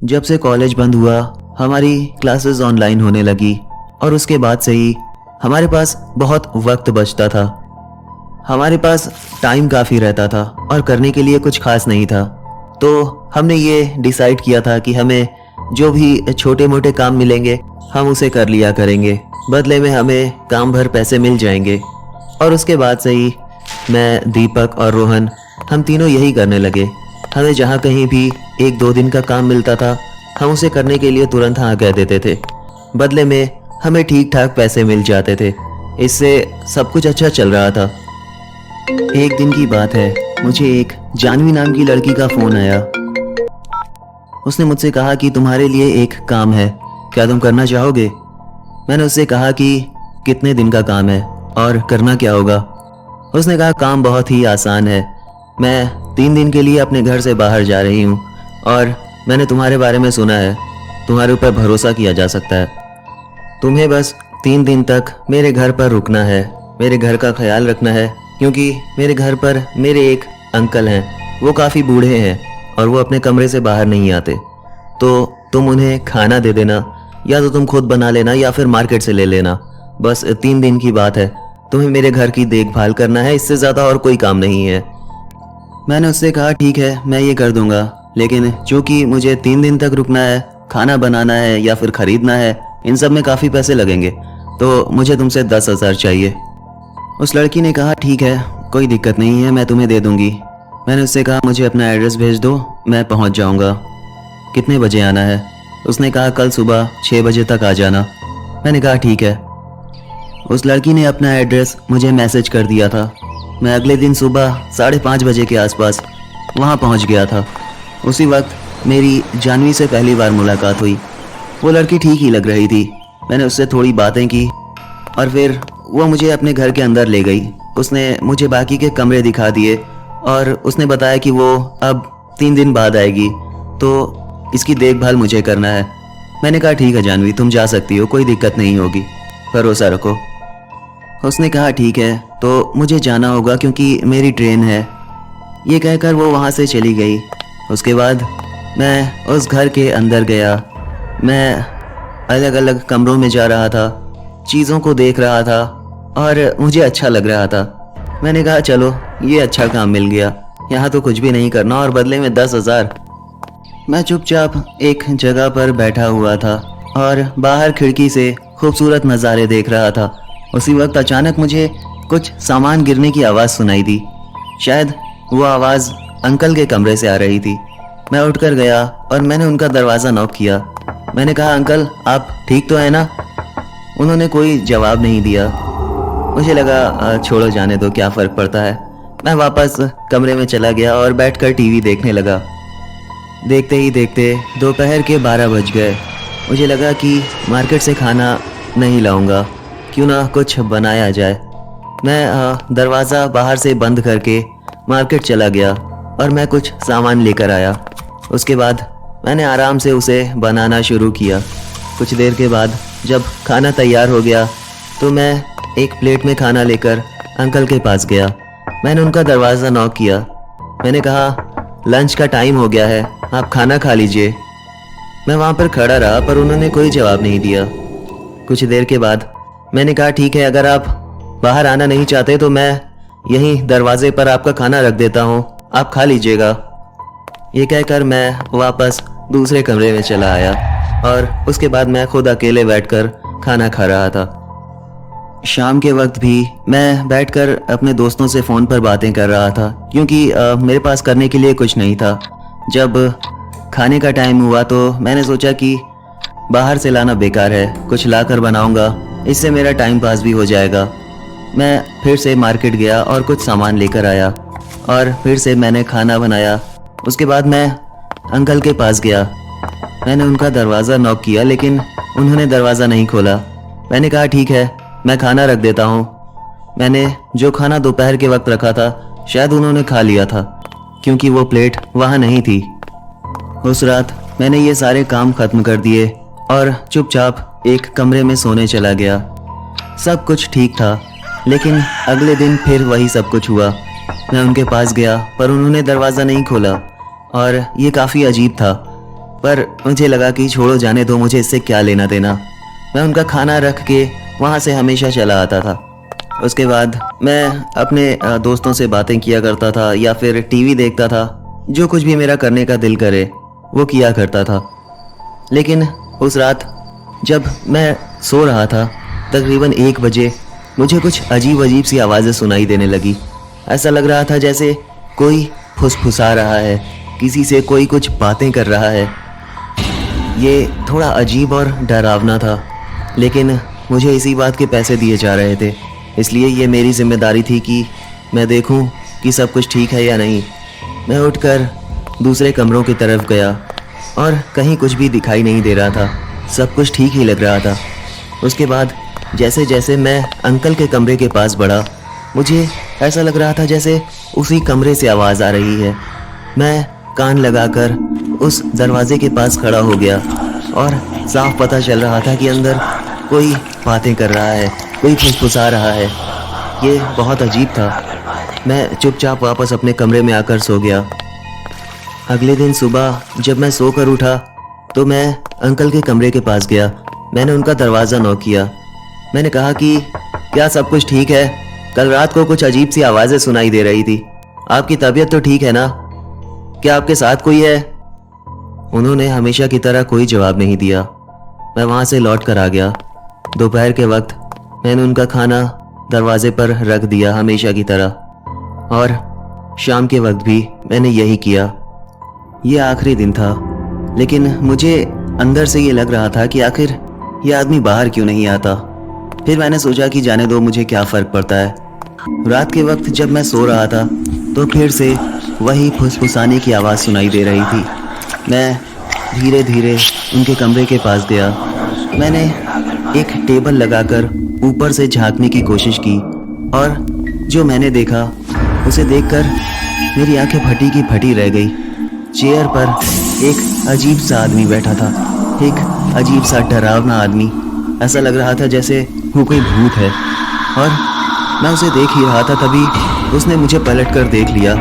जब से कॉलेज बंद हुआ हमारी क्लासेस ऑनलाइन होने लगी और उसके बाद से ही हमारे पास बहुत वक्त बचता था। हमारे पास टाइम काफ़ी रहता था और करने के लिए कुछ खास नहीं था। तो हमने ये डिसाइड किया था कि हमें जो भी छोटे मोटे काम मिलेंगे हम उसे कर लिया करेंगे, बदले में हमें काम भर पैसे मिल जाएंगे। और उसके बाद से ही मैं, दीपक और रोहन हम तीनों यही करने लगे। हमें जहाँ कहीं भी 1-2 दिन का काम मिलता था हम उसे करने के लिए तुरंत हाँ कह देते थे। बदले में हमें ठीक ठाक पैसे मिल जाते थे। इससे सब कुछ अच्छा चल रहा था। एक दिन की बात है, मुझे एक जानवी नाम की लड़की का फ़ोन आया। उसने मुझसे कहा कि तुम्हारे लिए एक काम है, क्या तुम करना चाहोगे? मैंने उससे कहा कि कितने दिन का काम है और करना क्या होगा? उसने कहा काम बहुत ही आसान है। मैं 3 दिन के लिए अपने घर से बाहर जा रही हूँ और मैंने तुम्हारे बारे में सुना है, तुम्हारे ऊपर भरोसा किया जा सकता है। तुम्हें बस 3 दिन तक मेरे घर पर रुकना है, मेरे घर का ख्याल रखना है, क्योंकि मेरे घर पर मेरे एक अंकल हैं, वो काफ़ी बूढ़े हैं और वो अपने कमरे से बाहर नहीं आते। तो तुम उन्हें खाना दे देना, या तो तुम खुद बना लेना या फिर मार्केट से ले लेना। बस 3 दिन की बात है, तुम्हें मेरे घर की देखभाल करना है, इससे ज़्यादा और कोई काम नहीं है। मैंने उससे कहा ठीक है, मैं ये कर दूंगा, लेकिन चूँकि मुझे 3 दिन तक रुकना है, खाना बनाना है या फिर ख़रीदना है, इन सब में काफ़ी पैसे लगेंगे, तो मुझे तुमसे 10,000 चाहिए। उस लड़की ने कहा ठीक है, कोई दिक्कत नहीं है, मैं तुम्हें दे दूंगी। मैंने उससे कहा मुझे अपना एड्रेस भेज दो, मैं पहुंच जाऊंगा। कितने बजे आना है? उसने कहा कल सुबह 6 बजे तक आ जाना। मैंने कहा ठीक है। उस लड़की ने अपना एड्रेस मुझे मैसेज कर दिया था। मैं अगले दिन सुबह 5:30 बजे के आसपास वहाँ पहुँच गया था। उसी वक्त मेरी जानवी से पहली बार मुलाकात हुई। वो लड़की ठीक ही लग रही थी। मैंने उससे थोड़ी बातें की और फिर वो मुझे अपने घर के अंदर ले गई। उसने मुझे बाकी के कमरे दिखा दिए और उसने बताया कि वो अब 3 दिन बाद आएगी, तो इसकी देखभाल मुझे करना है। मैंने कहा ठीक है जानवी, तुम जा सकती हो, कोई दिक्कत नहीं होगी, भरोसा रखो। उसने कहा ठीक है, तो मुझे जाना होगा क्योंकि मेरी ट्रेन है। ये कहकर वो वहाँ से चली गई। उसके बाद मैं उस घर के अंदर गया। मैं अलग अलग कमरों में जा रहा था, चीज़ों को देख रहा था और मुझे अच्छा लग रहा था। मैंने कहा चलो ये अच्छा काम मिल गया, यहाँ तो कुछ भी नहीं करना और बदले में 10,000। मैं चुपचाप एक जगह पर बैठा हुआ था और बाहर खिड़की से खूबसूरत नज़ारे देख रहा था। उसी वक्त अचानक मुझे कुछ सामान गिरने की आवाज़ सुनाई दी। शायद वो आवाज़ अंकल के कमरे से आ रही थी। मैं उठकर गया और मैंने उनका दरवाज़ा नॉक किया। मैंने कहा अंकल आप ठीक तो है ना? उन्होंने कोई जवाब नहीं दिया। मुझे लगा छोड़ो जाने दो, क्या फ़र्क पड़ता है। मैं वापस कमरे में चला गया और बैठकर टीवी देखने लगा। देखते ही देखते दोपहर के 12 बज गए। मुझे लगा कि मार्केट से खाना नहीं लाऊंगा, क्यों ना कुछ बनाया जाए। मैं दरवाज़ा बाहर से बंद करके मार्केट चला गया और मैं कुछ सामान लेकर आया। उसके बाद मैंने आराम से उसे बनाना शुरू किया। कुछ देर के बाद जब खाना तैयार हो गया तो मैं एक प्लेट में खाना लेकर अंकल के पास गया। मैंने उनका दरवाज़ा नॉक किया। मैंने कहा लंच का टाइम हो गया है, आप खाना खा लीजिए। मैं वहाँ पर खड़ा रहा पर उन्होंने कोई जवाब नहीं दिया। कुछ देर के बाद मैंने कहा ठीक है, अगर आप बाहर आना नहीं चाहते तो मैं यहीं दरवाजे पर आपका खाना रख देता हूँ, आप खा लीजिएगा। ये कहकर मैं वापस दूसरे कमरे में चला आया और उसके बाद मैं खुद अकेले बैठकर खाना खा रहा था। शाम के वक्त भी मैं बैठकर अपने दोस्तों से फ़ोन पर बातें कर रहा था, क्योंकि मेरे पास करने के लिए कुछ नहीं था। जब खाने का टाइम हुआ तो मैंने सोचा कि बाहर से लाना बेकार है, कुछ लाकर बनाऊंगा, इससे मेरा टाइम पास भी हो जाएगा। मैं फिर से मार्केट गया और कुछ सामान लेकर आया और फिर से मैंने खाना बनाया। उसके बाद मैं अंकल के पास गया। मैंने उनका दरवाज़ा नॉक किया लेकिन उन्होंने दरवाज़ा नहीं खोला। मैंने कहा ठीक है, मैं खाना रख देता हूँ। मैंने जो खाना दोपहर के वक्त रखा था शायद उन्होंने खा लिया था, क्योंकि वो प्लेट वहाँ नहीं थी। उस रात मैंने ये सारे काम ख़त्म कर दिए और चुपचाप एक कमरे में सोने चला गया। सब कुछ ठीक था, लेकिन अगले दिन फिर वही सब कुछ हुआ। मैं उनके पास गया पर उन्होंने दरवाज़ा नहीं खोला और ये काफ़ी अजीब था। पर मुझे लगा कि छोड़ो, जाने दो, मुझे इससे क्या लेना देना। मैं उनका खाना रख के वहाँ से हमेशा चला आता था। उसके बाद मैं अपने दोस्तों से बातें किया करता था या फिर टीवी देखता था। जो कुछ भी मेरा करने का दिल करे वो किया करता था। लेकिन उस रात जब मैं सो रहा था तकरीबन 1 बजे मुझे कुछ अजीब सी आवाज़ें सुनाई देने लगी। ऐसा लग रहा था जैसे कोई फुसफुसा रहा है, किसी से कोई कुछ बातें कर रहा है। ये थोड़ा अजीब और डरावना था, लेकिन मुझे इसी बात के पैसे दिए जा रहे थे, इसलिए ये मेरी जिम्मेदारी थी कि मैं देखूं कि सब कुछ ठीक है या नहीं। मैं उठकर दूसरे कमरों की तरफ गया और कहीं कुछ भी दिखाई नहीं दे रहा था, सब कुछ ठीक ही लग रहा था। उसके बाद जैसे जैसे मैं अंकल के कमरे के पास बढ़ा, मुझे ऐसा लग रहा था जैसे उसी कमरे से आवाज़ आ रही है। मैं कान लगाकर उस दरवाजे के पास खड़ा हो गया और साफ पता चल रहा था कि अंदर कोई बातें कर रहा है, कोई फुसफुसा रहा है। ये बहुत अजीब था। मैं चुपचाप वापस अपने कमरे में आकर सो गया। अगले दिन सुबह जब मैं सोकर उठा तो मैं अंकल के कमरे के पास गया। मैंने उनका दरवाज़ा नॉक किया। मैंने कहा कि क्या सब कुछ ठीक है? कल रात को कुछ अजीब सी आवाज़ें सुनाई दे रही थी। आपकी तबीयत तो ठीक है ना? क्या आपके साथ कोई है? उन्होंने हमेशा की तरह कोई जवाब नहीं दिया। मैं वहाँ से लौट कर आ गया। दोपहर के वक्त मैंने उनका खाना दरवाजे पर रख दिया हमेशा की तरह, और शाम के वक्त भी मैंने यही किया। ये आखिरी दिन था, लेकिन मुझे अंदर से ये लग रहा था कि आखिर ये आदमी बाहर क्यों नहीं आता। फिर मैंने सोचा कि जाने दो, मुझे क्या फ़र्क पड़ता है। रात के वक्त जब मैं सो रहा था तो फिर से वही फुसफुसाने की आवाज़ सुनाई दे रही थी। मैं धीरे धीरे उनके कमरे के पास गया। मैंने एक टेबल लगाकर ऊपर से झांकने की कोशिश की, और जो मैंने देखा उसे देखकर मेरी आंखें फटी की फटी रह गई। चेयर पर एक अजीब सा आदमी बैठा था, एक अजीब सा डरावना आदमी। ऐसा लग रहा था जैसे वो कोई भूत है, और मैं उसे देख ही रहा था तभी उसने मुझे पलट कर देख लिया।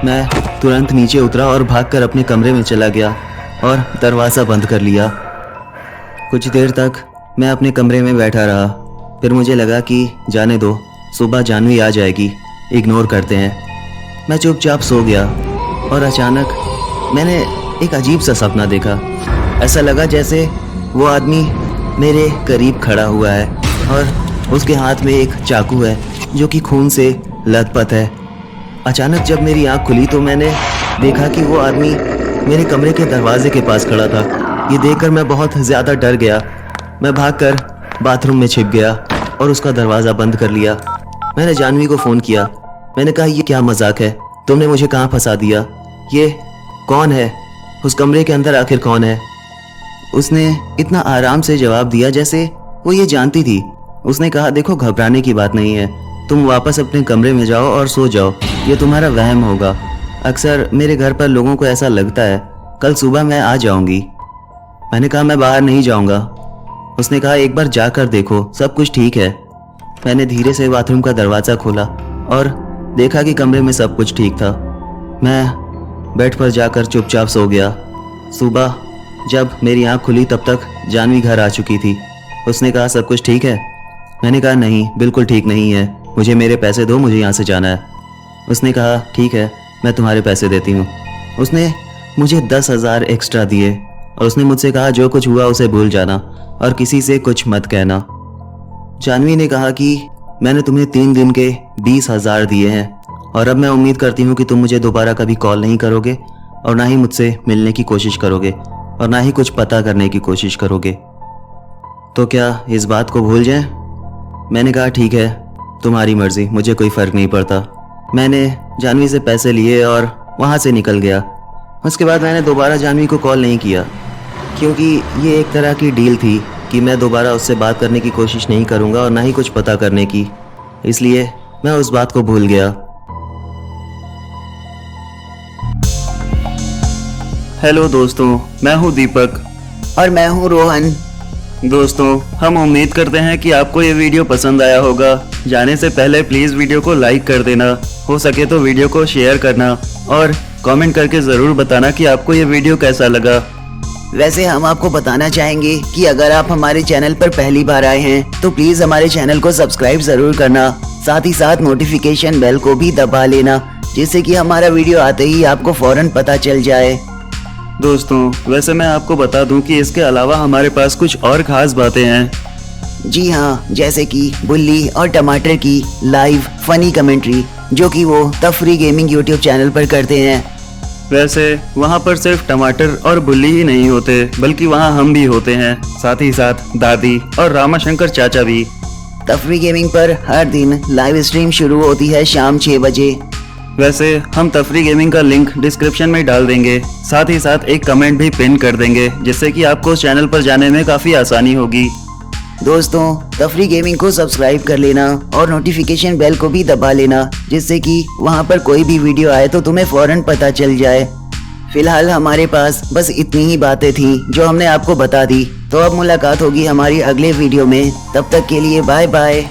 मैं तुरंत नीचे उतरा और भागकर अपने कमरे में चला गया और दरवाज़ा बंद कर लिया। कुछ देर तक मैं अपने कमरे में बैठा रहा। फिर मुझे लगा कि जाने दो, सुबह जानवी आ जाएगी, इग्नोर करते हैं। मैं चुपचाप सो गया और अचानक मैंने एक अजीब सा सपना देखा। ऐसा लगा जैसे वो आदमी मेरे करीब खड़ा हुआ है और उसके हाथ में एक चाकू है जो कि खून से लथपथ है। अचानक जब मेरी आँख खुली तो मैंने देखा कि वो आदमी मेरे कमरे के दरवाजे के पास खड़ा था। ये देखकर मैं बहुत ज़्यादा डर गया। मैं भागकर बाथरूम में छिप गया और उसका दरवाज़ा बंद कर लिया। मैंने जानवी को फ़ोन किया। मैंने कहा, ये क्या मजाक है? तुमने मुझे कहाँ फंसा दिया? ये कौन है? उस कमरे के अंदर आखिर कौन है? उसने इतना आराम से जवाब दिया जैसे वो ये जानती थी। उसने कहा, देखो, घबराने की बात नहीं है, तुम वापस अपने कमरे में जाओ और सो जाओ, ये तुम्हारा वहम होगा। अक्सर मेरे घर पर लोगों को ऐसा लगता है, कल सुबह मैं आ जाऊंगी। मैंने कहा, मैं बाहर नहीं जाऊंगा। उसने कहा, एक बार जाकर देखो, सब कुछ ठीक है। मैंने धीरे से बाथरूम का दरवाज़ा खोला और देखा कि कमरे में सब कुछ ठीक था। मैं बेड पर जाकर चुपचाप सो गया। सुबह जब मेरी आँख खुली तब तक जानवी घर आ चुकी थी। उसने कहा, सब कुछ ठीक है? मैंने कहा, नहीं, बिल्कुल ठीक नहीं है, मुझे मेरे पैसे दो, मुझे यहाँ से जाना है। उसने कहा, ठीक है, मैं तुम्हारे पैसे देती हूँ। उसने मुझे 10,000 एक्स्ट्रा दिए और उसने मुझसे कहा, जो कुछ हुआ उसे भूल जाना और किसी से कुछ मत कहना। जानवी ने कहा कि मैंने तुम्हें 3 दिन के 20,000 दिए हैं और अब मैं उम्मीद करती हूँ कि तुम मुझे दोबारा कभी कॉल नहीं करोगे और ना ही मुझसे मिलने की कोशिश करोगे और ना ही कुछ पता करने की कोशिश करोगे। तो क्या इस बात को भूल जाएं? मैंने कहा, ठीक है, तुम्हारी मर्जी, मुझे कोई फ़र्क नहीं पड़ता। मैंने जानवी से पैसे लिए और वहाँ से निकल गया। उसके बाद मैंने दोबारा जानवी को कॉल नहीं किया, क्योंकि ये एक तरह की डील थी कि मैं दोबारा उससे बात करने की कोशिश नहीं करूँगा और ना ही कुछ पता करने की। इसलिए मैं उस बात को भूल गया। हेलो दोस्तों, मैं हूँ दीपक और मैं हूँ रोहन। दोस्तों, हम उम्मीद करते हैं कि आपको ये वीडियो पसंद आया होगा। जाने से पहले प्लीज़ वीडियो को लाइक कर देना, हो सके तो वीडियो को शेयर करना और कमेंट करके ज़रूर बताना कि आपको ये वीडियो कैसा लगा। वैसे हम आपको बताना चाहेंगे कि अगर आप हमारे चैनल पर पहली बार आए हैं तो प्लीज हमारे चैनल को सब्सक्राइब जरूर करना, साथ ही साथ नोटिफिकेशन बेल को भी दबा लेना, जिससे कि हमारा वीडियो आते ही आपको फौरन पता चल जाए। दोस्तों वैसे मैं आपको बता दूं कि इसके अलावा हमारे पास कुछ और खास बातें हैं। जी हाँ, जैसे कि बुल्ली और टमाटर की लाइव फनी कमेंट्री, जो कि वो तफरी गेमिंग यूट्यूब चैनल पर करते हैं। वैसे वहाँ पर सिर्फ टमाटर और बुल्ली ही नहीं होते, बल्कि वहाँ हम भी होते हैं, साथ ही साथ दादी और रामाशंकर चाचा भी। तफरी गेमिंग पर हर दिन लाइव स्ट्रीम शुरू होती है शाम 6 बजे। वैसे हम तफरी गेमिंग का लिंक डिस्क्रिप्शन में डाल देंगे, साथ ही साथ एक कमेंट भी पिन कर देंगे, जिससे कि आपको उस चैनल पर जाने में काफ़ी आसानी होगी। दोस्तों तफरी गेमिंग को सब्सक्राइब कर लेना और नोटिफिकेशन बेल को भी दबा लेना, जिससे कि वहां पर कोई भी वीडियो आए तो तुम्हें फौरन पता चल जाए। फिलहाल हमारे पास बस इतनी ही बातें थी जो हमने आपको बता दी। तो अब मुलाकात होगी हमारी अगले वीडियो में, तब तक के लिए बाय बाय।